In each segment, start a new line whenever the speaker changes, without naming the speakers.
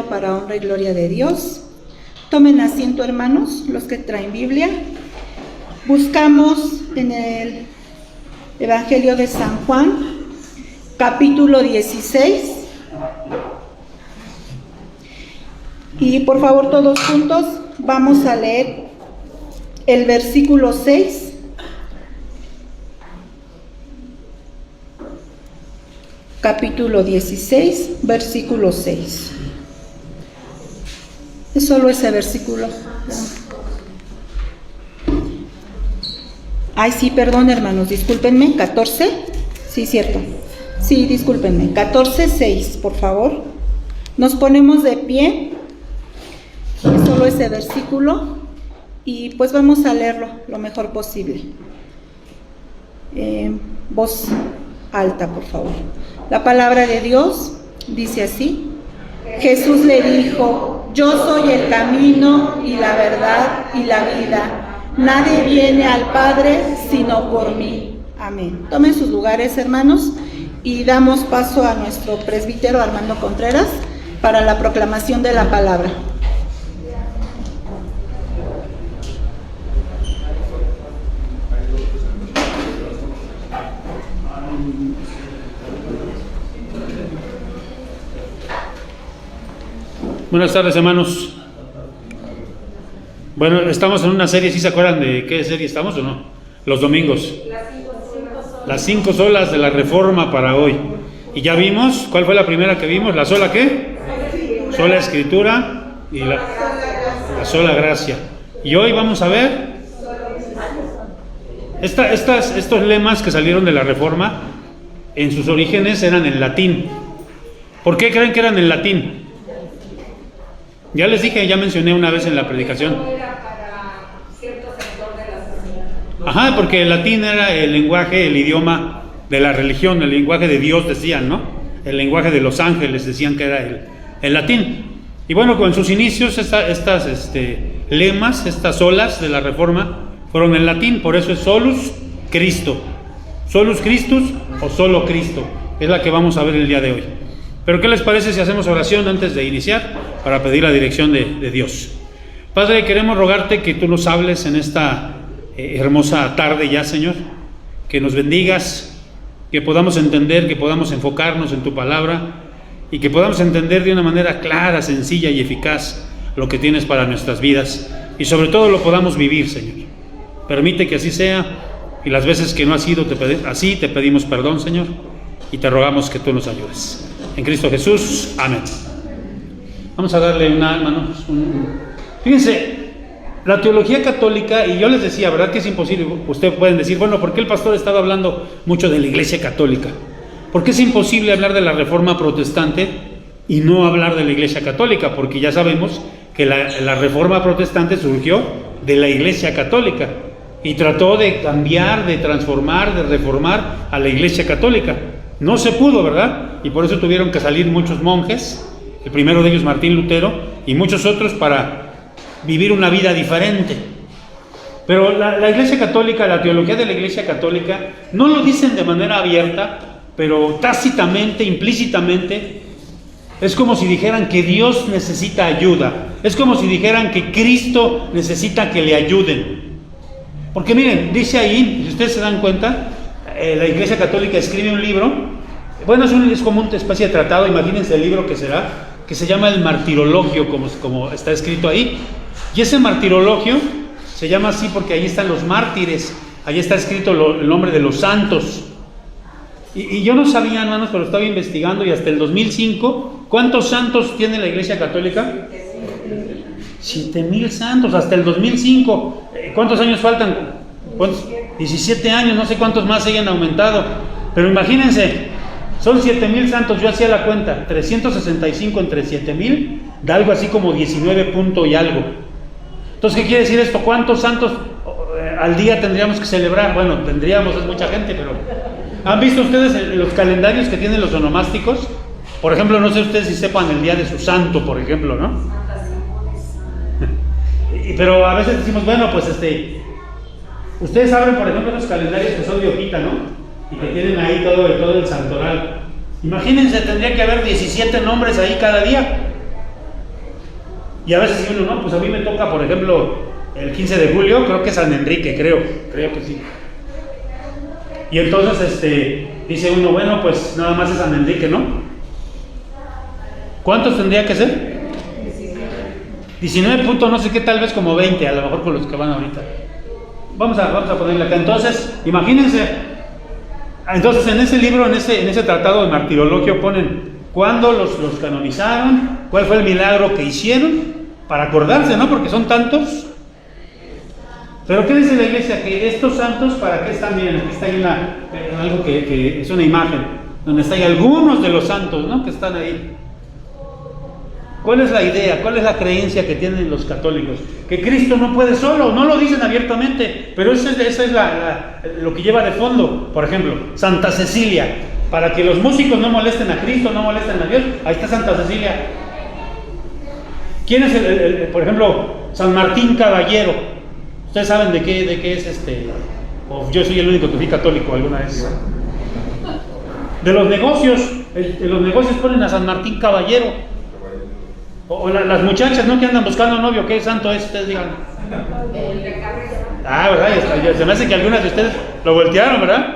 Para honra y gloria de Dios. Tomen asiento, hermanos, los que traen Biblia. Buscamos en el Evangelio de San Juan, capítulo 16. Y por favor, todos juntos vamos a leer el versículo 6. Capítulo 16, versículo 6. Es solo ese versículo. Ay, sí, perdón, hermanos, discúlpenme. 14. Sí, cierto. Sí, discúlpenme. 14, 6, por favor. Nos ponemos de pie. Es solo ese versículo. Y pues vamos a leerlo lo mejor posible. Voz alta, por favor. La palabra de Dios dice así: Jesús le dijo: yo soy el camino y la verdad y la vida. Nadie viene al Padre sino por mí. Amén. Tomen sus lugares, hermanos, y damos paso a nuestro presbítero Armando Contreras para la proclamación de la palabra.
Buenas tardes, hermanos. Bueno, estamos en una serie, ¿sí se acuerdan de qué serie estamos o no? Los domingos. Las 5 solas de la Reforma para hoy. Y ya vimos, ¿cuál fue la primera que vimos? ¿La sola qué? Sola Escritura y la sola Gracia. Y hoy vamos a ver estos lemas que salieron de la Reforma. En sus orígenes eran en latín. ¿Por qué creen que eran en latín? Ya les dije, ya mencioné una vez en la predicación. Ajá, porque el latín era el lenguaje, el idioma de la religión, el lenguaje de Dios, decían, ¿no? El lenguaje de los ángeles, decían que era el latín. Y bueno, con sus inicios, estas lemas, estas solas de la Reforma, fueron en latín. Por eso es solus Christo. Solus Christus o solo Cristo. Es la que vamos a ver el día de hoy. Pero ¿qué les parece si hacemos oración antes de iniciar para pedir la dirección de Dios? Padre, queremos rogarte que tú nos hables en esta hermosa tarde ya, Señor, que nos bendigas, que podamos entender, que podamos enfocarnos en tu palabra y que podamos entender de una manera clara, sencilla y eficaz lo que tienes para nuestras vidas y sobre todo lo podamos vivir, Señor. Permite que así sea y las veces que no ha sido así te pedimos perdón, Señor, y te rogamos que tú nos ayudes. En Cristo Jesús, amén. Vamos a darle un alma, ¿no? Fíjense, la teología católica, y yo les decía, ¿verdad que es imposible? Ustedes pueden decir, bueno, ¿por qué el pastor ha estado hablando mucho de la Iglesia Católica? ¿Por qué es imposible hablar de la Reforma Protestante y no hablar de la Iglesia Católica? Porque ya sabemos que la Reforma Protestante surgió de la Iglesia Católica y trató de cambiar, de transformar, de reformar a la Iglesia Católica. No se pudo, ¿verdad? Y por eso tuvieron que salir muchos monjes, el primero de ellos Martín Lutero, y muchos otros para vivir una vida diferente. Pero la Iglesia Católica, la teología de la Iglesia Católica, no lo dicen de manera abierta, pero tácitamente, implícitamente, es como si dijeran que Dios necesita ayuda. Es como si dijeran que Cristo necesita que le ayuden. Porque miren, dice ahí, si ustedes se dan cuenta, la Iglesia Católica escribe un libro, bueno, es como una especie de tratado, imagínense el libro que será, que se llama el Martirologio, como está escrito ahí. Y ese Martirologio se llama así porque ahí están los mártires, ahí está escrito el nombre de los santos. Y yo no sabía, hermanos, pero estaba investigando, y hasta el 2005, ¿cuántos santos tiene la Iglesia Católica? 7,000 santos, hasta el 2005. ¿Cuántos años faltan? ¿Cuántos? 17 años, no sé cuántos más hayan aumentado. Pero imagínense, son 7,000 santos, yo hacía la cuenta, 365 entre 7,000, da algo así como 19 punto y algo. Entonces, ¿qué quiere decir esto? ¿Cuántos santos al día tendríamos que celebrar? Bueno, tendríamos, es mucha gente, pero... ¿Han visto ustedes los calendarios que tienen los onomásticos? Por ejemplo, no sé ustedes si sepan el día de su santo, por ejemplo, ¿no? Pero a veces decimos, bueno, pues ustedes saben, por ejemplo, los calendarios que son de hojita, ¿no? Y que tienen ahí todo el santoral. Imagínense, tendría que haber 17 nombres ahí cada día. Y a veces uno, no, pues a mí me toca, por ejemplo, el 15 de julio, creo que es San Enrique, creo que sí. Y entonces dice uno, bueno, pues nada más es San Enrique, ¿no? ¿Cuántos tendría que ser? 19 puntos, no sé qué, tal vez como 20, a lo mejor por los que van ahorita. Vamos a ponerle acá. Entonces, imagínense, entonces en ese libro, en ese tratado de Martirologio ponen cuándo los canonizaron, cuál fue el milagro que hicieron, para acordarse, ¿no? Porque son tantos. Pero ¿qué dice la Iglesia? Que estos santos, ¿para qué están bien? Aquí está ahí algo que es una imagen, donde están algunos de los santos, ¿no? Que están ahí. ¿Cuál es la idea? ¿Cuál es la creencia que tienen los católicos? Que Cristo no puede solo, no lo dicen abiertamente, pero esa es lo que lleva de fondo. Por ejemplo, Santa Cecilia, para que los músicos no molesten a Cristo, no molesten a Dios, ahí está Santa Cecilia. ¿Quién es por ejemplo, San Martín Caballero? ¿Ustedes saben de qué es o yo soy el único que fui católico alguna vez? De los negocios, en los negocios ponen a San Martín Caballero. O las muchachas, ¿no? Que andan buscando novio, ¿qué santo es? Ustedes digan. Ah, ¿verdad? Se me hace que algunas de ustedes lo voltearon, ¿verdad?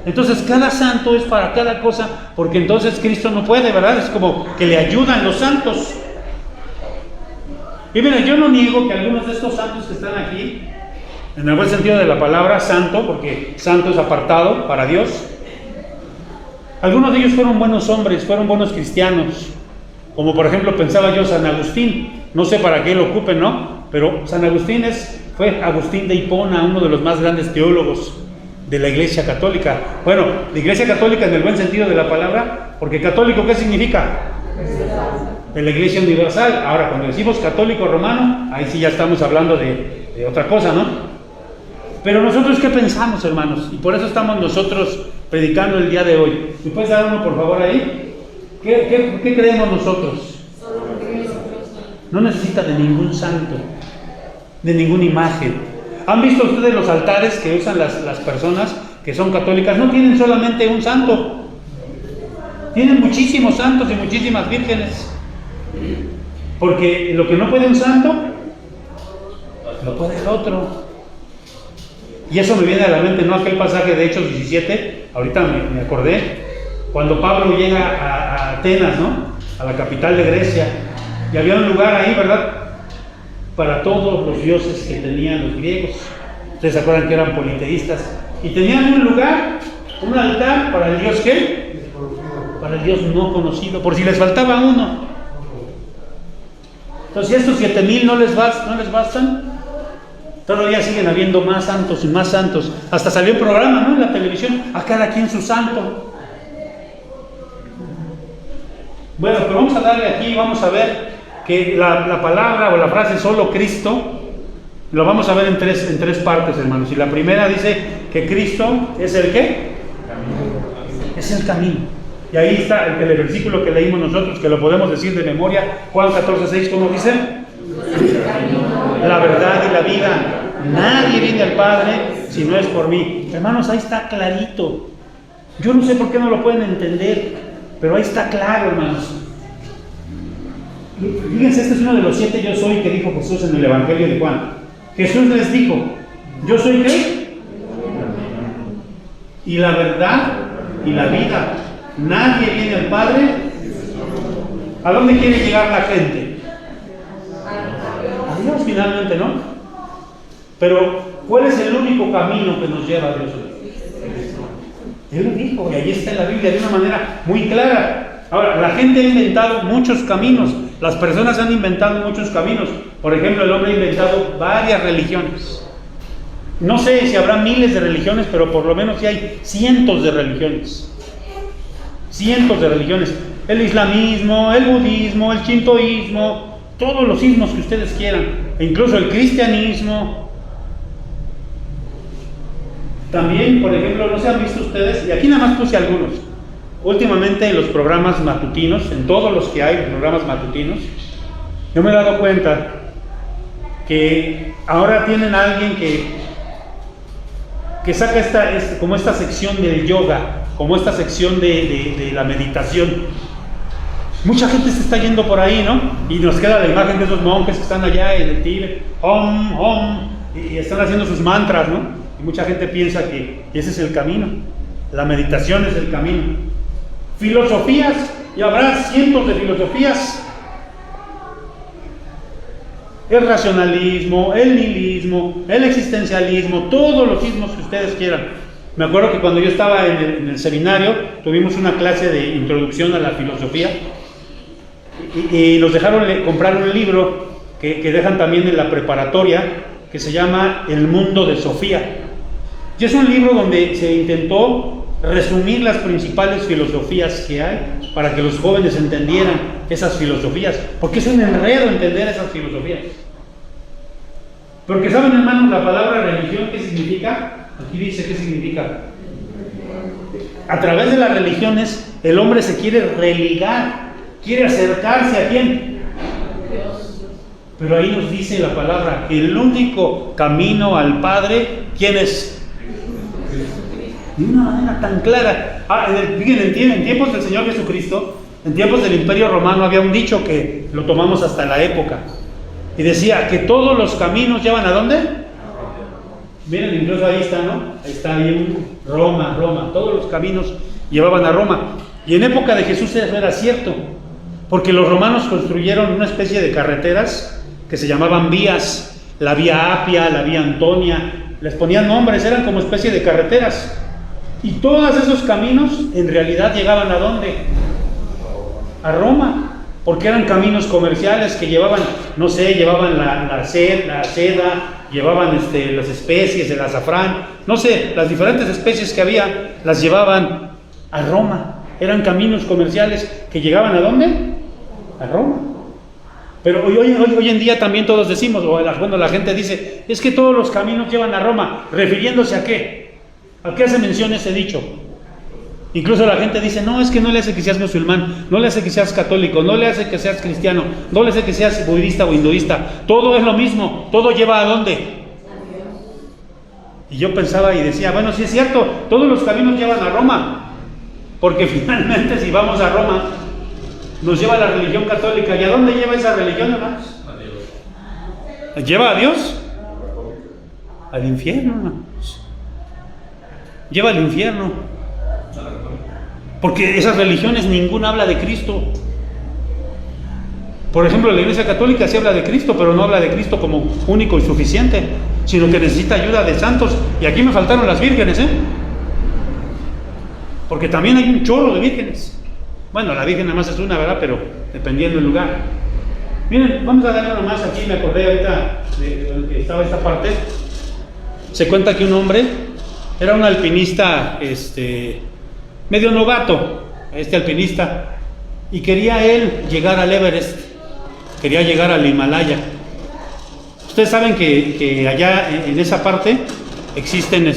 Entonces cada santo es para cada cosa, porque entonces Cristo no puede, ¿verdad? Es como que le ayudan los santos. Y miren, yo no niego que algunos de estos santos que están aquí, en el buen sentido de la palabra santo, porque santo es apartado para Dios, algunos de ellos fueron buenos hombres, fueron buenos cristianos, como por ejemplo pensaba yo San Agustín, no sé para qué lo ocupen, ¿no? Pero San Agustín fue Agustín de Hipona, uno de los más grandes teólogos de la Iglesia Católica. Bueno, la Iglesia Católica en el buen sentido de la palabra, porque católico, ¿qué significa? De la Iglesia Universal. Ahora, cuando decimos católico romano, ahí sí ya estamos hablando de otra cosa, ¿no? Pero nosotros, ¿qué pensamos, hermanos? Y por eso estamos nosotros predicando el día de hoy. ¿Me puedes dar uno, por favor, ahí? ¿Qué creemos nosotros? No necesita de ningún santo, de ninguna imagen. ¿Han visto ustedes los altares que usan las personas que son católicas? No tienen solamente un santo, tienen muchísimos santos y muchísimas vírgenes. Porque lo que no puede un santo, lo puede el otro. Y eso me viene a la mente, ¿no? Aquel pasaje de Hechos 17, ahorita me acordé, cuando Pablo llega a Atenas, ¿no? A la capital de Grecia, y había un lugar ahí, ¿verdad? Para todos los dioses que tenían los griegos. Ustedes se acuerdan que eran politeístas, y tenían un lugar, un altar para el dios ¿qué? para el Dios no conocido, por si les faltaba uno. Entonces, si estos 7,000 no les bastan, todavía siguen habiendo más santos y más santos. Hasta salió un programa, ¿no?, en la televisión, a cada quien su santo. Bueno, pero vamos a darle aquí, vamos a ver que la palabra o la frase solo Cristo, lo vamos a ver en tres partes, hermanos. Y la primera dice que Cristo es el ¿qué? Es el camino. Y ahí está el versículo que leímos nosotros, que lo podemos decir de memoria, Juan 14:6, ¿cómo dice? La verdad y la vida. Nadie viene al Padre si no es por mí. Hermanos, ahí está clarito. Yo no sé por qué no lo pueden entender, pero ahí está claro, hermanos. Fíjense, este es uno de los 7 yo soy que dijo Jesús en el Evangelio de Juan. Jesús les dijo, ¿yo soy qué? Y la verdad y la vida. Nadie viene al Padre. ¿A dónde quiere llegar la gente? A Dios finalmente, ¿no? Pero, ¿cuál es el único camino que nos lleva a Dios? Él lo dijo, y ahí está en la Biblia de una manera muy clara. Ahora, la gente ha inventado muchos caminos, las personas han inventado muchos caminos. Por ejemplo, el hombre ha inventado varias religiones. No sé si habrá miles de religiones, pero por lo menos sí hay cientos de religiones. Cientos de religiones. El islamismo, el budismo, el shintoísmo, todos los ismos que ustedes quieran, e incluso el cristianismo. También, por ejemplo, no se han visto ustedes, y aquí nada más puse algunos. Últimamente en los programas matutinos, en todos los que hay programas matutinos, yo me he dado cuenta que ahora tienen a alguien que saca como esta sección del yoga, como esta sección de la meditación. Mucha gente se está yendo por ahí, ¿no? Y nos queda la imagen de esos monjes que están allá en el Tíbet, y están haciendo sus mantras, ¿no? Y mucha gente piensa que ese es el camino. La meditación es el camino. Filosofías, y habrá cientos de filosofías. El racionalismo, el nihilismo, el existencialismo, todos los ismos que ustedes quieran. Me acuerdo que cuando yo estaba en el seminario, tuvimos una clase de introducción a la filosofía y nos dejaron comprar un libro que dejan también en la preparatoria, que se llama El Mundo de Sofía. Y es un libro donde se intentó resumir las principales filosofías que hay para que los jóvenes entendieran esas filosofías, porque es un enredo entender esas filosofías. Porque saben, hermanos, la palabra religión, ¿qué significa? Aquí dice qué significa. A través de las religiones el hombre se quiere religar, quiere acercarse ¿a quién? Pero ahí nos dice la palabra, el único camino al Padre, ¿quién es? De una manera tan clara. Fíjense, en tiempos del Señor Jesucristo, en tiempos del Imperio Romano, había un dicho que lo tomamos hasta la época, y decía que todos los caminos llevan ¿a dónde? Miren, incluso ahí está, ¿no? Ahí está bien, Roma, todos los caminos llevaban a Roma. Y en época de Jesús eso era cierto, porque los romanos construyeron una especie de carreteras que se llamaban vías, la vía Apia, la vía Antonia, les ponían nombres, eran como especie de carreteras. Y todos esos caminos en realidad llegaban ¿a dónde? A Roma, porque eran caminos comerciales que llevaban, no sé, llevaban la seda, llevaban las especies, el azafrán, no sé, las diferentes especies que había, las llevaban a Roma. Eran caminos comerciales que llegaban ¿a dónde? A Roma. Pero hoy en día también todos decimos, cuando la gente dice, es que todos los caminos llevan a Roma, refiriéndose ¿a qué? ¿A qué hace mención ese dicho? Incluso la gente dice, no, es que no le hace que seas musulmán, no le hace que seas católico, no le hace que seas cristiano, no le hace que seas budista o hinduista, todo es lo mismo, todo lleva ¿a dónde? Y yo pensaba y decía, bueno, sí es cierto, todos los caminos llevan a Roma, porque finalmente si vamos a Roma, nos lleva a la religión católica. ¿Y a dónde lleva esa religión, hermanos? A Dios. ¿Lleva a Dios? Al infierno, hermanos. Lleva al infierno. Porque esas religiones ninguna habla de Cristo. Por ejemplo, la Iglesia Católica sí habla de Cristo, pero no habla de Cristo como único y suficiente, sino que necesita ayuda de santos. Y aquí me faltaron las vírgenes, porque también hay un chorro de vírgenes. Bueno, la Virgen nada más es una, ¿verdad? Pero dependiendo del lugar. Miren, vamos a darle nomás aquí, me acordé ahorita de que estaba esta parte. Se cuenta que un hombre era un alpinista, medio novato, alpinista, y quería él llegar al Everest, quería llegar al Himalaya. Ustedes saben que allá en esa parte existen,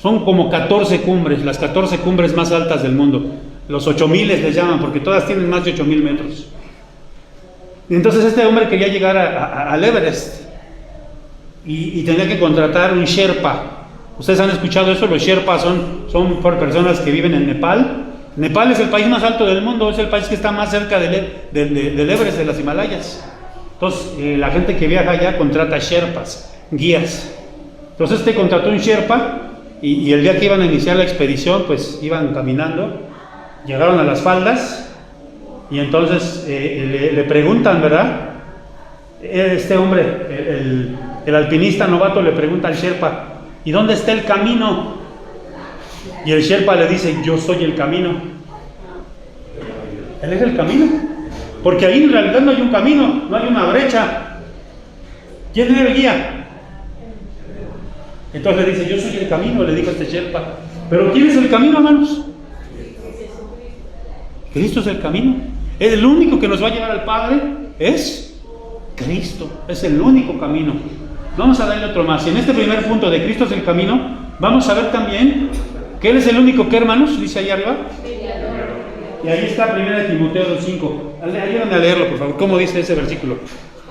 son como 14 cumbres, las 14 cumbres más altas del mundo. Los 8000 les llaman, porque todas tienen más de 8000 metros. Y entonces este hombre quería llegar al Everest y tenía que contratar un Sherpa. ¿Ustedes han escuchado eso? Los Sherpas son por personas que viven en Nepal. Nepal es el país más alto del mundo, es el país que está más cerca del Everest, de las Himalayas. Entonces la gente que viaja allá contrata Sherpas, guías. Entonces contrató un Sherpa y el día que iban a iniciar la expedición, pues iban caminando, llegaron a las faldas. Y entonces le preguntan, ¿verdad? Este hombre, el alpinista novato, le pregunta al Sherpa, ¿y dónde está el camino? Y el Sherpa le dice, yo soy el camino. Él es el camino. Porque ahí en realidad no hay un camino, no hay una brecha. ¿Quién es el guía? Entonces le dice, yo soy el camino, le dijo este Sherpa. ¿Pero quién es el camino, hermanos? Cristo es el camino. El único que nos va a llevar al Padre es Cristo, es el único camino. Vamos a darle otro más. Y en este primer punto de Cristo es el camino, vamos a ver también que Él es el único que, hermanos, dice ahí arriba. Y ahí está 1 Timoteo 2:5. Ayúdame a leerlo, por favor. ¿Cómo dice ese versículo?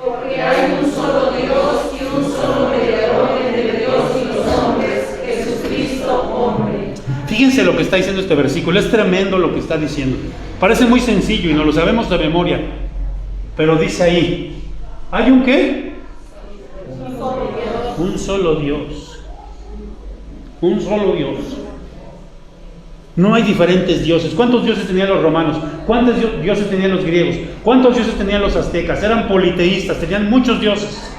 Porque hay un solo Dios y un solo mediador entre Dios y los hombres, Jesucristo hombre.
Fíjense lo que está diciendo este versículo, es tremendo lo que está diciendo. Parece muy sencillo y no lo sabemos de memoria, pero dice ahí, ¿hay un qué? Un solo Dios. Un solo Dios. No hay diferentes dioses. ¿Cuántos dioses tenían los romanos? ¿Cuántos dioses tenían los griegos? ¿Cuántos dioses tenían los aztecas? Eran politeístas, tenían muchos dioses.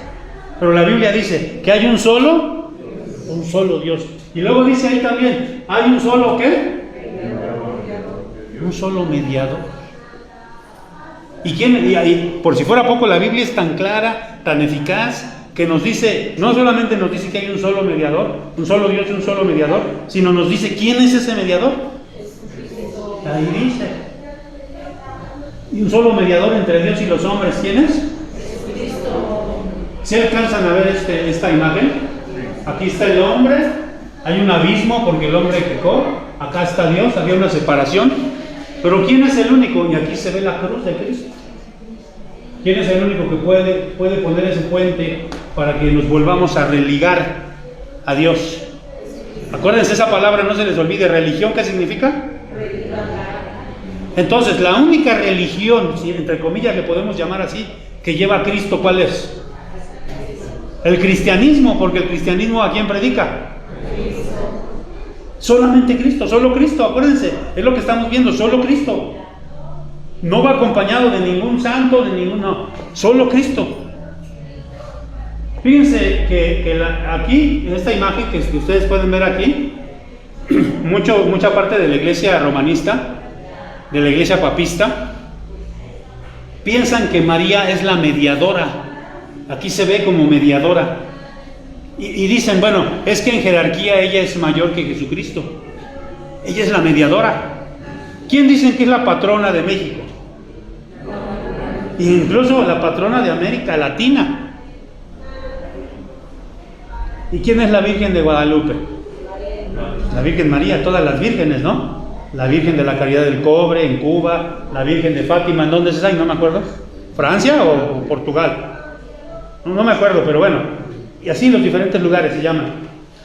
Pero la Biblia dice que hay un solo Dios. Y luego dice ahí también, ¿hay un solo qué? Un solo mediador. Y por si fuera poco, la Biblia es tan clara, tan eficaz, que nos dice, no solamente nos dice que hay un solo mediador, un solo Dios y un solo mediador, sino nos dice quién es ese mediador. Ahí dice. Y un solo mediador entre Dios y los hombres, ¿quién es? ¿Se alcanzan a ver esta imagen? Aquí está el hombre, hay un abismo porque el hombre pecó, acá está Dios, había una separación, pero ¿quién es el único? Y aquí se ve la cruz de Cristo. ¿Quién es el único que puede poner ese puente para que nos volvamos a religar a Dios? Acuérdense, esa palabra no se les olvide. ¿Religión qué significa? Entonces, la única religión, si entre comillas le podemos llamar así, que lleva a Cristo, ¿cuál es? El cristianismo, porque el cristianismo ¿a quién predica? Solamente Cristo, solo Cristo, acuérdense, es lo que estamos viendo, solo Cristo. No va acompañado de ningún santo, no, solo Cristo. Fíjense que aquí, en esta imagen que ustedes pueden ver aquí, mucha parte de la iglesia romanista, de la iglesia papista, piensan que María es la mediadora. Aquí se ve como mediadora. Y dicen, bueno, es que en jerarquía ella es mayor que Jesucristo. Ella es la mediadora. ¿Quién dicen que es la patrona de México? Incluso la patrona de América Latina. ¿Y quién es la Virgen de Guadalupe? La Virgen María, todas las vírgenes, ¿no? La Virgen de la Caridad del Cobre en Cuba, la Virgen de Fátima, ¿en dónde es esa? No me acuerdo. ¿Francia o Portugal? No me acuerdo, pero bueno. Y así en los diferentes lugares se llaman.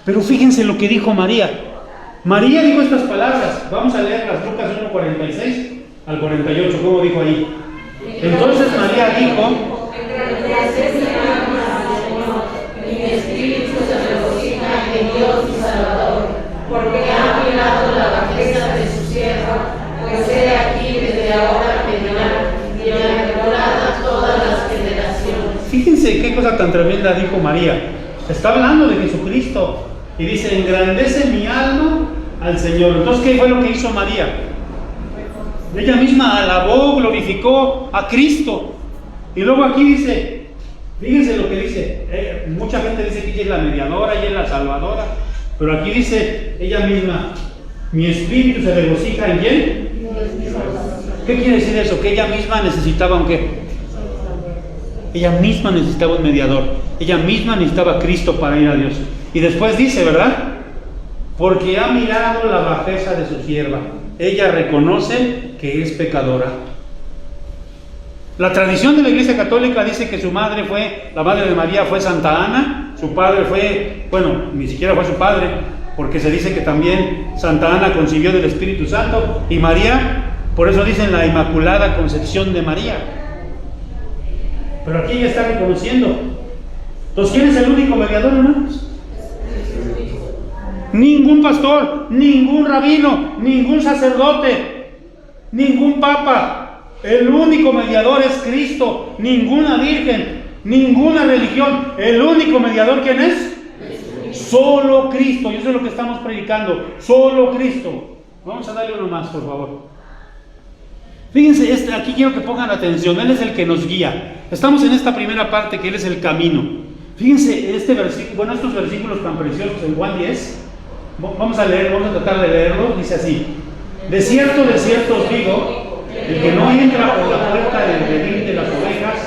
Pero fíjense lo que dijo María. María dijo estas palabras. Vamos a leer las Lucas 1:46 al 48. ¿Cómo dijo ahí? Entonces María dijo:
mi espíritu se regocija en Dios mi Salvador, porque ha mirado la bajeza de su sierva, pues he aquí desde ahora vendrá bienaventurada todas las generaciones.
Fíjense qué cosa tan tremenda dijo María. Está hablando de Jesucristo y dice: engrandece mi alma al Señor. Entonces, ¿qué fue lo que hizo María? Ella misma alabó, glorificó a Cristo. Y luego aquí dice, fíjense lo que dice, mucha gente dice que ella es la mediadora, ella es la salvadora, pero aquí dice ella misma, mi espíritu se regocija en quién. ¿Qué quiere decir eso? Que ella misma necesitaba un qué. Ella misma necesitaba un mediador, ella misma necesitaba a Cristo para ir a Dios. Y después dice, ¿verdad? Porque ha mirado la bajeza de su sierva, ella reconoce que es pecadora. La tradición de la Iglesia Católica dice que su madre fue, la madre de María fue Santa Ana, su padre fue, bueno, ni siquiera fue su padre, porque se dice que también Santa Ana concibió del Espíritu Santo, y María, por eso dicen la Inmaculada Concepción de María. Pero aquí ella está reconociendo. Entonces, ¿quién es el único mediador, hermanos? Ningún pastor, ningún rabino, ningún sacerdote, ningún papa. El único mediador es Cristo, ninguna virgen, ninguna religión. El único mediador, ¿quién es? Solo Cristo. Y eso es lo que estamos predicando, solo Cristo. Vamos a darle uno más, por favor. Fíjense, aquí quiero que pongan atención. Él es el que nos guía. Estamos en esta primera parte, que Él es el camino. Fíjense, este versículo, bueno, estos versículos tan preciosos en Juan 10. Vamos a leer, vamos a tratar de leerlo. Dice así: de cierto os digo, el que no entra por la puerta del redil de las ovejas,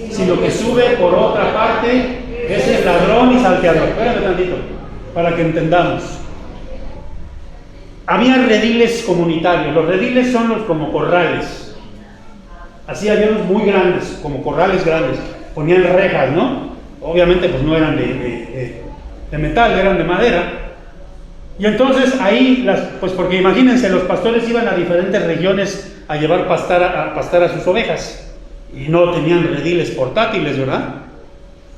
sino que sube por otra parte, ese es ladrón y salteador. Espérame tantito, para que entendamos. Había rediles comunitarios. Los rediles son los como corrales. Así había unos muy grandes, como corrales grandes. Ponían rejas, ¿no? Obviamente pues no eran de metal, eran de madera. Y entonces ahí, pues porque imagínense, los pastores iban a diferentes regiones a llevar pastar a sus ovejas. Y no tenían rediles portátiles, ¿verdad?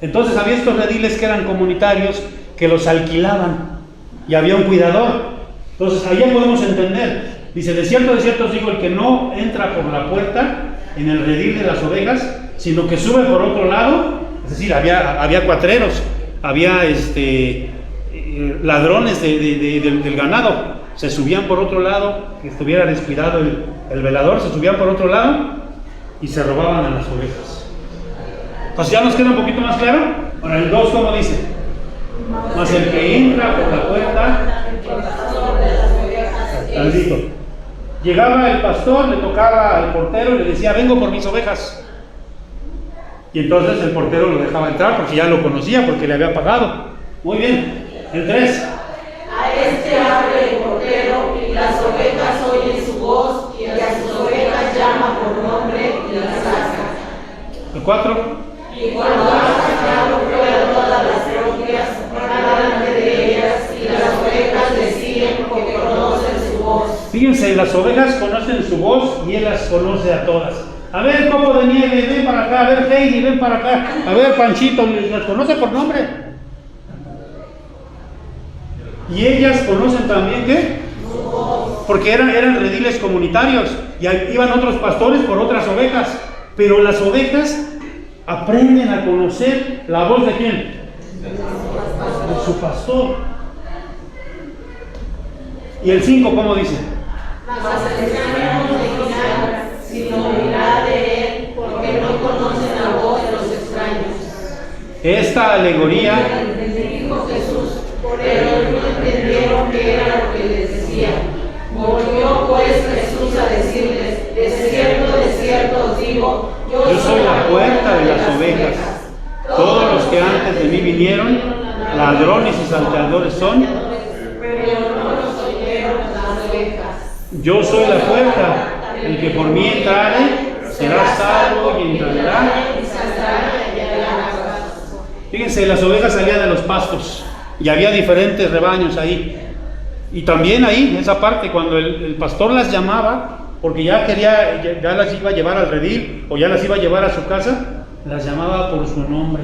Entonces había estos rediles que eran comunitarios, que los alquilaban. Y había un cuidador. Entonces, ahí ya podemos entender. Dice, de cierto os digo, el que no entra por la puerta en el redil de las ovejas, sino que sube por otro lado. Es decir, había cuatreros, había ladrones del ganado. Se subían por otro lado, que estuviera descuidado el velador, se subían por otro lado y se robaban a las ovejas. Pues ya nos queda un poquito más claro. Ahora el 2, ¿cómo dice? Mas el que entra por la puerta, tantito. Llegaba el pastor, le tocaba al portero y le decía, vengo por mis ovejas. Y entonces el portero lo dejaba entrar porque ya lo conocía, porque le había pagado. Muy bien. El 3.
A este abre el portero y las ovejas oyen su voz y a sus ovejas llama por nombre y las saca.
El 4.
Y cuando ha sacado fuera todas las propias, para delante de ellas y las ovejas le siguen porque conocen su voz.
Fíjense, las ovejas conocen su voz y Él las conoce a todas. A ver, Copo de Nieve, ven para acá. A ver, Heidi, ven para acá. A ver, Panchito, las conoce por nombre. Y ellas conocen también, ¿qué? Porque eran rediles comunitarios y iban otros pastores por otras ovejas. Pero las ovejas aprenden a conocer la voz de ¿quién? De su pastor. Y el 5, ¿cómo dice?
Mas el extraño no dejará, sino mirar de él, porque no conocen la voz de los extraños.
Esta alegoría,
Dijo Jesús, pero no entendieron qué era lo que les decía. Volvió pues Jesús a decirles, de cierto os digo,
yo soy la puerta de las ovejas. Todos los que antes de mí vinieron, ladrones y salteadores son,
pero no los oyeron las ovejas.
Yo soy la puerta, el que por mí entrare será salvo y entrará. Fíjense, las ovejas salían de los pastos y había diferentes rebaños ahí. Y también ahí, en esa parte, cuando el pastor las llamaba, porque ya las iba a llevar al redil o ya las iba a llevar a su casa, las llamaba por su nombre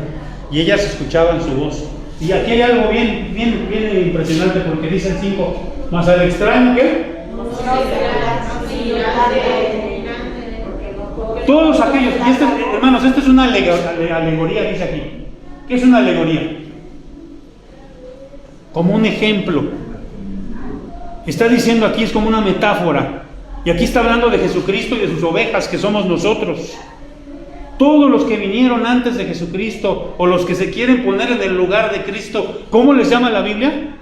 y ellas escuchaban su voz. Y aquí hay algo bien impresionante, porque dice el 5, mas al extraño, ¿qué? Todos aquellos, y hermanos, esta es una alegoría, dice aquí. ¿Qué es una alegoría? Como un ejemplo. Está diciendo aquí, es como una metáfora. Y aquí está hablando de Jesucristo y de sus ovejas, que somos nosotros. Todos los que vinieron antes de Jesucristo, o los que se quieren poner en el lugar de Cristo, ¿cómo les llama la Biblia?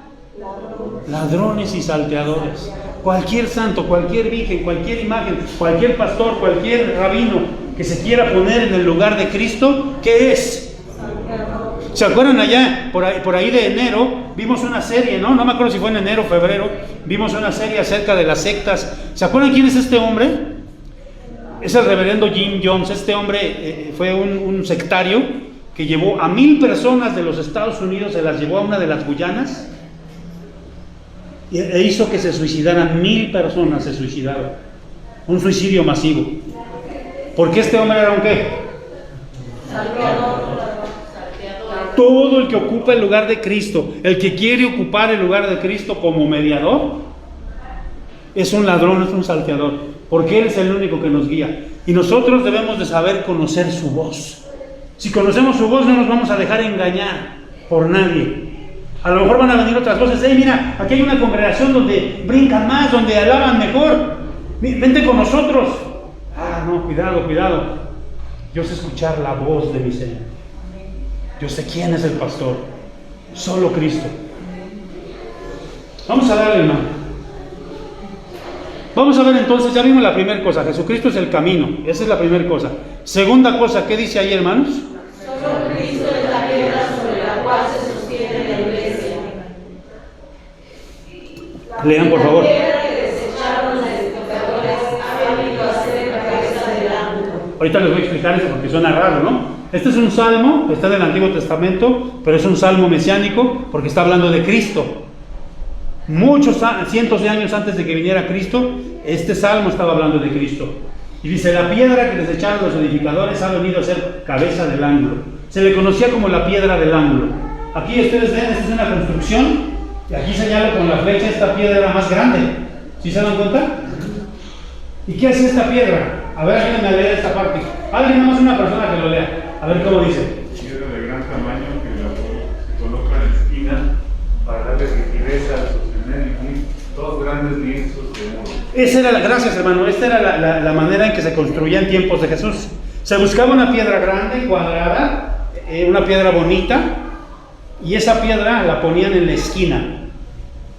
Ladrones y salteadores. Cualquier santo, cualquier virgen, cualquier imagen, cualquier pastor, cualquier rabino que se quiera poner en el lugar de Cristo, ¿qué es? ¿Se acuerdan allá, por ahí de enero, vimos una serie, ¿no? No me acuerdo si fue en enero o febrero, vimos una serie acerca de las sectas. ¿Se acuerdan quién es este hombre? Es el reverendo Jim Jones. Este hombre fue un sectario que llevó a 1000 personas de los Estados Unidos, se las llevó a una de las Guyanas, e hizo que se suicidaran. 1000 personas se suicidaron. Un suicidio masivo. Porque este hombre era un ¿qué? Todo el que ocupa el lugar de Cristo, el que quiere ocupar el lugar de Cristo como mediador, es un ladrón, es un salteador, porque Él es el único que nos guía. Y nosotros debemos de saber conocer su voz. Si conocemos su voz, no nos vamos a dejar engañar por nadie. A lo mejor van a venir otras voces. Mira, aquí hay una congregación donde brincan más, donde alaban mejor. Vente con nosotros. No, cuidado. Yo sé escuchar la voz de mi Señor. Yo sé quién es el pastor. Solo Cristo. Vamos a darle, hermano. Vamos a ver entonces, ya vimos la primera cosa. Jesucristo es el camino. Esa es la primera cosa. Segunda cosa, ¿qué dice ahí, hermanos?
Solo Cristo es la piedra sobre la cual se sostiene la iglesia.
Lean, por favor.
La piedra que desecharon los edificadores ha venido a ser la cabeza del ángulo.
Ahorita les voy a explicar eso porque suena raro, ¿no? Este es un salmo, está en el Antiguo Testamento, pero es un salmo mesiánico porque está hablando de Cristo. Muchos cientos de años antes de que viniera Cristo, este salmo estaba hablando de Cristo. Y dice, la piedra que desecharon los edificadores ha venido a ser cabeza del ángulo. Se le conocía como la piedra del ángulo. Aquí ustedes ven, esta es una construcción, y aquí señalo con la flecha esta piedra más grande. ¿Sí se dan cuenta? ¿Y qué hace esta piedra? A ver, ayúdenme a leer esta parte. Alguien más, una persona que lo lea. A ver cómo dice.
Piedra de gran tamaño que se coloca en la esquina para darle rigidez al sostener y dos grandes lienzos de muro.
Esa era gracias, hermano, esta era la manera en que se construía en tiempos de Jesús. Se buscaba una piedra grande, cuadrada, una piedra bonita, y esa piedra la ponían en la esquina.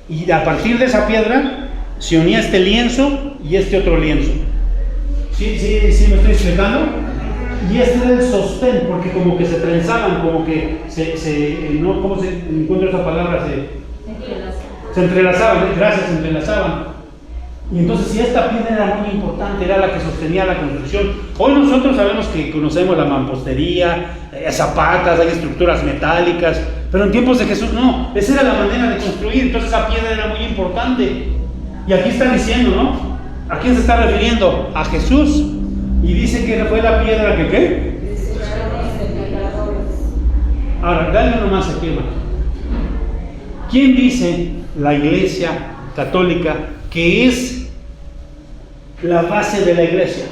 Y a partir de esa piedra se unía este lienzo y este otro lienzo. ¿Sí me estoy explicando? Y este era el sostén, porque como que se trenzaban, como que no, ¿cómo se encuentra esa palabra? Se entrelazaban, gracias, se entrelazaban. Y entonces, si esta piedra era muy importante, era la que sostenía la construcción. Hoy nosotros sabemos que conocemos la mampostería, zapatas, hay estructuras metálicas, pero en tiempos de Jesús no, esa era la manera de construir. Entonces esa piedra era muy importante. Y aquí está diciendo, ¿no? ¿A quién se está refiriendo? A Jesús. Y dice que fue la piedra que ¿qué? Ahora, dale nomás aquí, hermano. ¿Quién dice la Iglesia Católica que es la base de la Iglesia?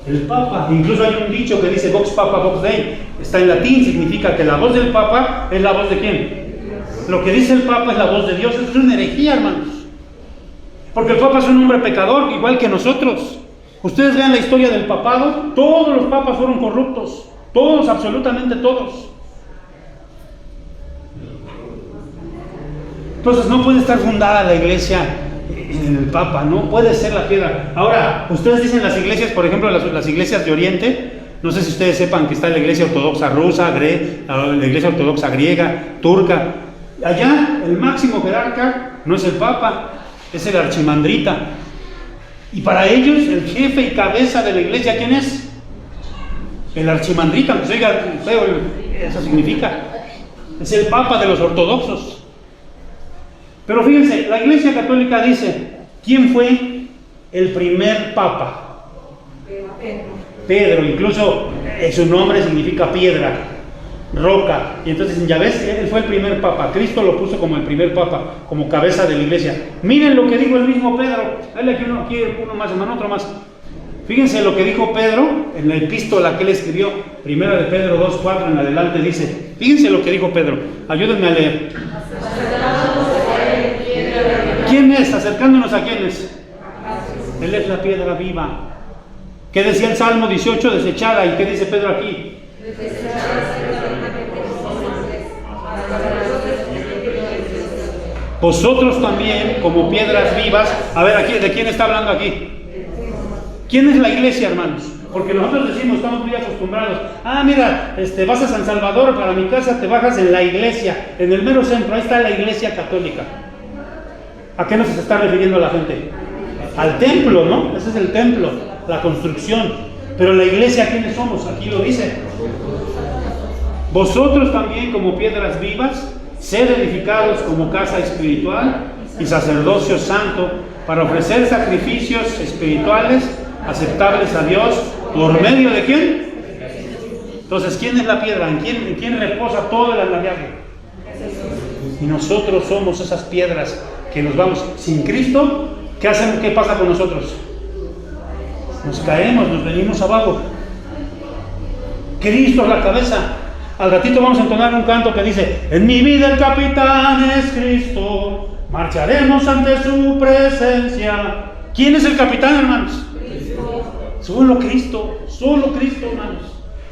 El Papa. Incluso hay un dicho que dice Vox Papa Vox Dei. Está en latín, significa que la voz del Papa es la voz de ¿quién? Lo que dice el Papa es la voz de Dios. Eso es una herejía, hermanos. Porque el Papa es un hombre pecador, igual que nosotros. Ustedes vean la historia del papado, todos los papas fueron corruptos. Todos, absolutamente todos. Entonces no puede estar fundada la iglesia en el Papa, no puede ser la piedra. Ahora, ustedes dicen las iglesias, por ejemplo, las iglesias de Oriente, no sé si ustedes sepan que está la iglesia ortodoxa rusa, la iglesia ortodoxa griega, turca. Allá el máximo jerarca no es el Papa, es el archimandrita. Y para ellos el jefe y cabeza de la iglesia, ¿quién es? El archimandrita, aunque se oiga feo, eso significa. Es el Papa de los ortodoxos. Pero fíjense, la Iglesia Católica dice, ¿quién fue el primer Papa? Pedro. Incluso su nombre significa piedra, roca. Y entonces, ya ves, él fue el primer Papa. Cristo lo puso como el primer Papa, como cabeza de la Iglesia. Miren lo que dijo el mismo Pedro. Dale aquí uno más, hermano, otro más. Fíjense lo que dijo Pedro en la epístola que él escribió, 1 de Pedro 2:4 en adelante, dice, fíjense lo que dijo Pedro. Ayúdenme a leer. quién es? Acercándonos a quién es. Él es la piedra viva. ¿Qué decía el Salmo 18? Desechada. ¿Y qué dice Pedro aquí? Vosotros también, como piedras vivas. A ver, ¿de quién está hablando aquí? ¿Quién es la iglesia, hermanos? Porque nosotros decimos, estamos muy acostumbrados. Mira, vas a San Salvador, para mi casa te bajas en la iglesia, en el mero centro, ahí está la iglesia católica. ¿A qué nos está refiriendo la gente? Al templo, ¿no? Ese es el templo, la construcción. Pero la iglesia, ¿quiénes somos? Aquí lo dice. Vosotros también, como piedras vivas, sed edificados como casa espiritual y sacerdocio santo, para ofrecer sacrificios espirituales aceptables a Dios, ¿por medio de quién? Entonces, ¿quién es la piedra? ¿En quién reposa todo el andamiaje? Y nosotros somos esas piedras que nos vamos. Sin Cristo, ¿qué hacemos? ¿Qué pasa con nosotros? Nos caemos, nos venimos abajo. Cristo es la cabeza. Al ratito vamos a entonar un canto que dice: en mi vida el capitán es Cristo, marcharemos ante su presencia. ¿Quién es el capitán, hermanos? Solo Cristo, hermanos.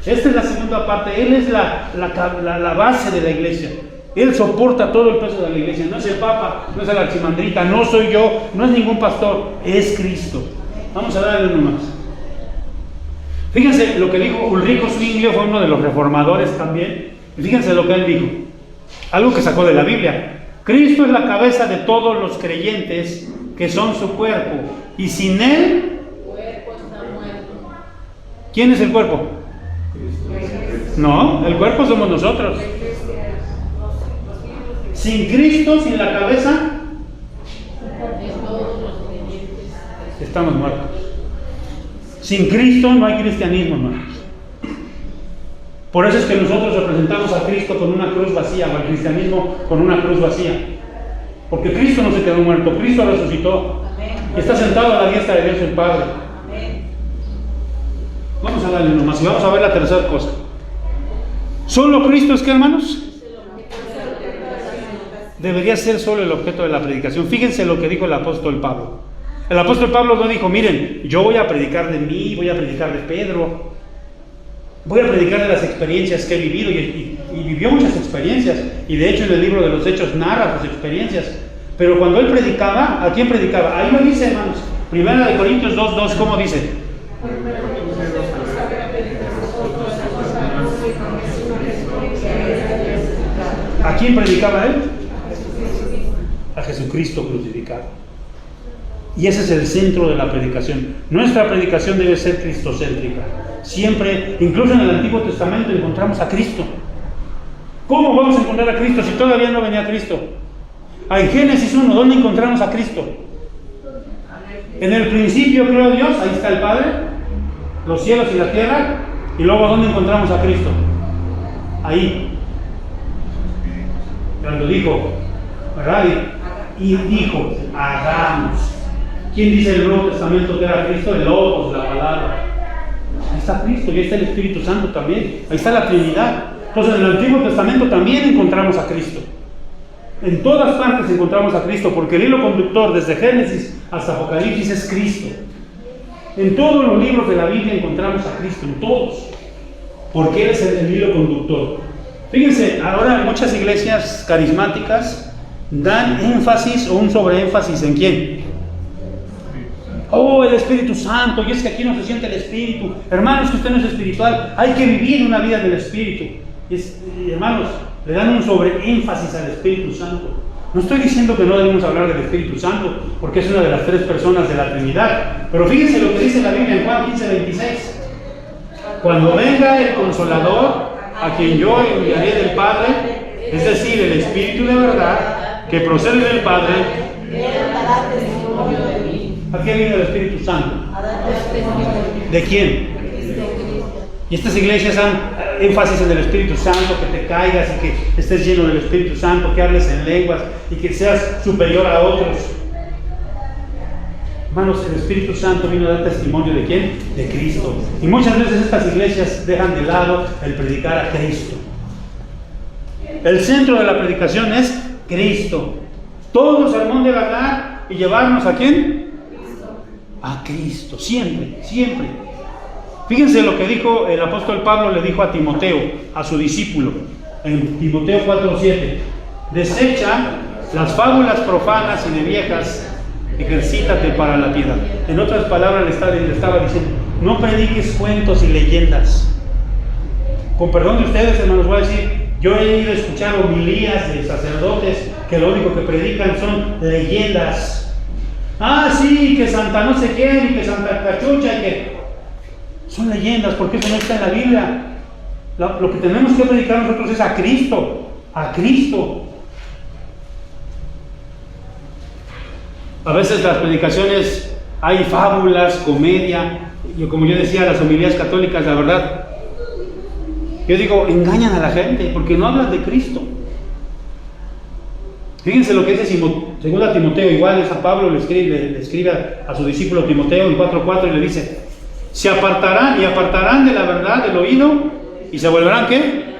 Esta es la segunda parte. Él es la base de la iglesia. Él soporta todo el peso de la iglesia. No es el Papa, no es el archimandrita, no soy yo, no es ningún pastor, es Cristo. Vamos a darle uno más. Fíjense lo que dijo Ulrico Zwinglio, fue uno de los reformadores también. Y fíjense lo que él dijo, algo que sacó de la Biblia. Cristo es la cabeza de todos los creyentes, que son su cuerpo, y sin él, ¿quién es el cuerpo? No, el cuerpo somos nosotros. Sin Cristo, sin la cabeza, estamos muertos. Sin Cristo no hay cristianismo, hermanos. Por eso es que nosotros representamos a Cristo con una cruz vacía, o al cristianismo con una cruz vacía. Porque Cristo no se quedó muerto, Cristo resucitó. Y está sentado a la diestra de Dios el Padre. Vamos a darle nomás y vamos a ver la tercera cosa. ¿Solo Cristo es qué, hermanos? Debería ser solo el objeto de la predicación. Fíjense lo que dijo el apóstol Pablo. El apóstol Pablo no dijo: miren, yo voy a predicar de mí, voy a predicar de Pedro, voy a predicar de las experiencias que he vivido, y vivió muchas experiencias, y de hecho en el libro de los Hechos narra sus experiencias. Pero cuando él predicaba, ¿a quién predicaba? Ahí lo dice, hermanos. 1 Corintios 2:2, ¿cómo dice? ¿A quién predicaba él? A Jesucristo crucificado. Y ese es el centro de la predicación. Nuestra predicación debe ser cristocéntrica. Siempre, incluso en el Antiguo Testamento, encontramos a Cristo. ¿Cómo vamos a encontrar a Cristo si todavía no venía Cristo? En Génesis 1, ¿dónde encontramos a Cristo? En el principio creó Dios, ahí está el Padre, los cielos y la tierra. Y luego, ¿dónde encontramos a Cristo? Ahí. Cuando dijo, ¿verdad? Y dijo, hagamos. ¿Quién dice en el Nuevo Testamento que era Cristo? El Logos, la palabra. Ahí está Cristo, y ahí está el Espíritu Santo también. Ahí está la Trinidad. Entonces en el Antiguo Testamento también encontramos a Cristo. En todas partes encontramos a Cristo, porque el hilo conductor desde Génesis hasta Apocalipsis es Cristo. En todos los libros de la Biblia encontramos a Cristo, en todos, porque Él es el hilo conductor. Fíjense, ahora muchas iglesias carismáticas dan énfasis o un sobreénfasis ¿en quién? Oh, el Espíritu Santo, y es que aquí no se siente el Espíritu. Hermanos, que usted no es espiritual, hay que vivir una vida del Espíritu. Hermanos, le dan un sobreénfasis al Espíritu Santo. No estoy diciendo que no debemos hablar del Espíritu Santo, porque es una de las 3 personas de la Trinidad. Pero fíjense lo que dice la Biblia en Juan 15:26. Cuando venga el Consolador, a quien yo enviaré del Padre, es decir, el Espíritu de verdad, que procede del Padre, ¿a qué viene el Espíritu Santo? ¿De quién? Y estas iglesias dan énfasis en el Espíritu Santo, que te caigas y que estés lleno del Espíritu Santo, que hables en lenguas y que seas superior a otros. Hermanos, el Espíritu Santo vino a dar testimonio ¿de quién? De Cristo. Y muchas veces estas iglesias dejan de lado el predicar a Cristo. El centro de la predicación es Cristo. Todo sermón de verdad y llevarnos ¿a quién? A Cristo, siempre, siempre. Fíjense lo que dijo el apóstol Pablo, le dijo a Timoteo, a su discípulo, en Timoteo 4:7. Desecha las fábulas profanas y de viejas, ejercítate para la piedad. En otras palabras le estaba diciendo, no prediques cuentos y leyendas. Con perdón de ustedes, hermanos, voy a decir, yo he ido a escuchar homilías de sacerdotes que lo único que predican son leyendas. Ah, sí, que Santa no sé quién, y que Santa Cachucha, y que... Son leyendas, porque eso no está en la Biblia. Lo que tenemos que predicar nosotros es a Cristo, a Cristo. A veces las predicaciones hay fábulas, comedia, y como yo decía, las homilías católicas, la verdad, yo digo, engañan a la gente porque no hablan de Cristo. Fíjense lo que dice 2 Timoteo, igual es a Pablo, le escribe a su discípulo Timoteo en 4:4 y le dice, se apartarán de la verdad del oído y se volverán ¿qué?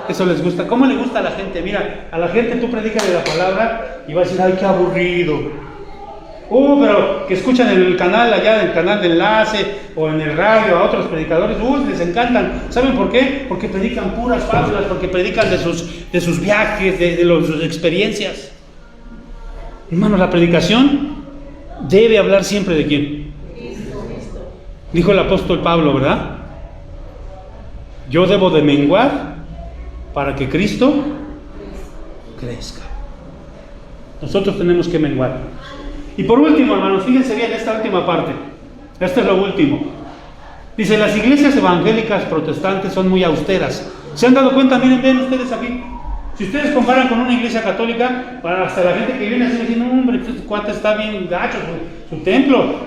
Eso les gusta. ¿Cómo le gusta a la gente? Mira, a la gente tú predicas de la palabra y va a decir, ay, qué aburrido. Pero que escuchan en el canal allá, en el canal de enlace o en el radio a otros predicadores, les encantan. ¿Saben por qué? Porque predican puras fábulas, porque predican de sus viajes, de sus experiencias. Hermanos, la predicación debe hablar siempre de quién. Dijo el apóstol Pablo, ¿verdad? Yo debo de menguar para que Cristo crezca. Nosotros tenemos que menguar. Y por último, hermanos, fíjense bien esta última parte. Esto es lo último. Dice, las iglesias evangélicas protestantes son muy austeras. ¿Se han dado cuenta? Miren, ven ustedes aquí. Si ustedes comparan con una iglesia católica, hasta la gente que viene así diciendo, hombre, este cuate está bien gacho, su templo.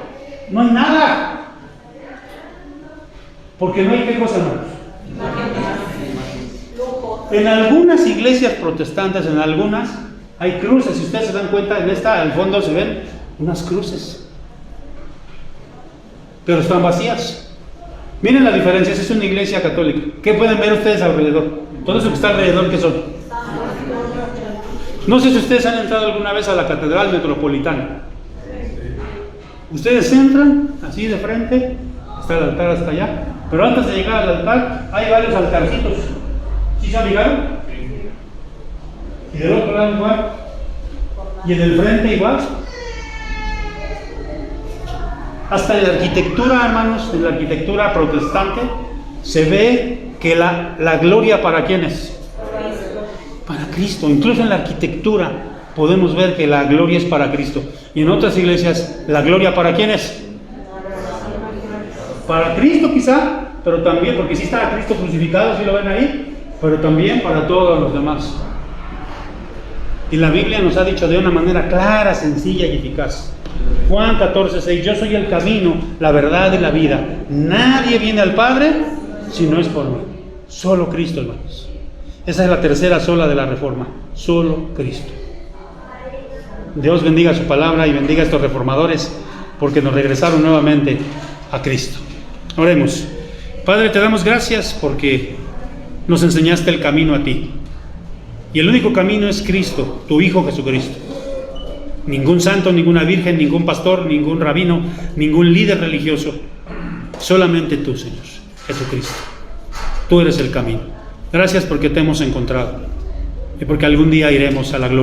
No hay nada. Porque no hay qué cosa, hermanos. En algunas iglesias protestantes, en algunas, hay cruces. Si ustedes se dan cuenta, en esta al fondo se ven unas cruces, pero están vacías. Miren la diferencia, esa es una iglesia católica. ¿Qué pueden ver ustedes alrededor? Todo eso que está alrededor, ¿qué son? No sé si ustedes han entrado alguna vez a la Catedral Metropolitana. Ustedes entran así de frente, está el altar hasta allá, pero antes de llegar al altar hay varios altarcitos. ¿Sí se han fijado? Y del otro lado igual, y en el frente igual. Hasta en la arquitectura, hermanos, en la arquitectura protestante, se ve que la gloria ¿para quién es? Para Cristo. Incluso en la arquitectura podemos ver que la gloria es para Cristo. Y en otras iglesias, ¿la gloria para quién es? Para Cristo quizá, pero también, porque sí está Cristo crucificado, si lo ven ahí, pero también para todos los demás. Y la Biblia nos ha dicho de una manera clara, sencilla y eficaz. Juan 14:6, yo soy el camino, la verdad y la vida. Nadie viene al Padre si no es por mí. Solo Cristo, hermanos. Esa es la tercera sola de la Reforma. Solo Cristo. Dios bendiga su palabra y bendiga a estos reformadores porque nos regresaron nuevamente a Cristo. Oremos. Padre, te damos gracias porque nos enseñaste el camino a ti. Y el único camino es Cristo, tu Hijo Jesucristo. Ningún santo, ninguna virgen, ningún pastor, ningún rabino, ningún líder religioso. Solamente tú, Señor, Jesucristo. Tú eres el camino. Gracias porque te hemos encontrado y porque algún día iremos a la gloria.